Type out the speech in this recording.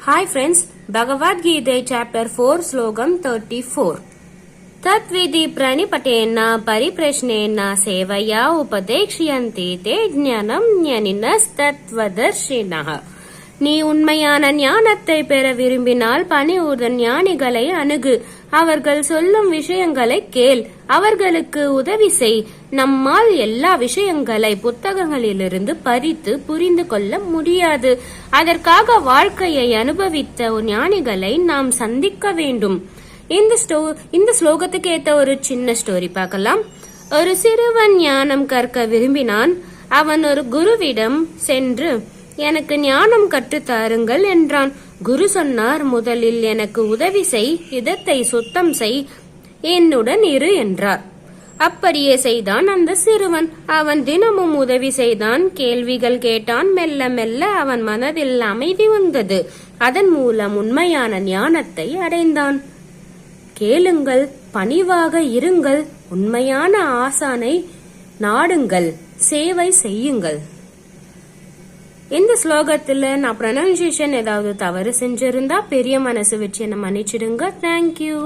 Hi friends, Bhagavad Gita chapter 4 slogam 34. Tatvidhi pranipatena pariprashnena sevaya upadekshyanti te jnanam jnaninas tattvadarshinaha. நீ உண்மையான ஞானத்தை பெற விரும்பினால் பணிவுடன் ஞானிகளை அணுகு. அவர்கள் சொல்லும் விஷயங்களை கேள், அவர்களுக்கு உதவி செய். நம்மால் எல்லா விஷயங்களை புத்தகங்களிலிருந்து பறித்து புரிந்து கொள்ள முடியாது. அதற்காக வாழ்க்கையை அனுபவித்த ஞானிகளை நாம் சந்திக்க வேண்டும். இந்த ஸ்லோகத்துக்கு ஏத்த ஒரு சின்ன ஸ்டோரி பார்க்கலாம். ஒரு சிறுவன் ஞானம் கற்க விரும்பினான். அவன் ஒரு குருவிடம் சென்று எனக்கு ஞானம் கற்றுத்தாருங்கள் என்றான். குரு சொன்னார், முதலில் எனக்கு உதவி செய், இதத்தை சுத்தம் செய், என்னுடன் இரு என்றார். அப்படியே செய்தான் அந்த சிறுவன். அவன் தினமும் உதவி செய்தான், கேள்விகள் கேட்டான். மெல்ல மெல்ல அவன் மனதில் அமைதி வந்தது. அதன் மூலம் உண்மையான ஞானத்தை அடைந்தான். கேளுங்கள், பணிவாக இருங்கள், உண்மையான ஆசானை நாடுங்கள், சேவை செய்யுங்கள். இந்த ஸ்லோகத்துல நான் ப்ரொனன்சியேஷன் ஏதாவது தவறு செஞ்சிருந்தா பெரிய மனசு வச்சு என்ன மன்னிச்சிடுங்க. தேங்க்யூ.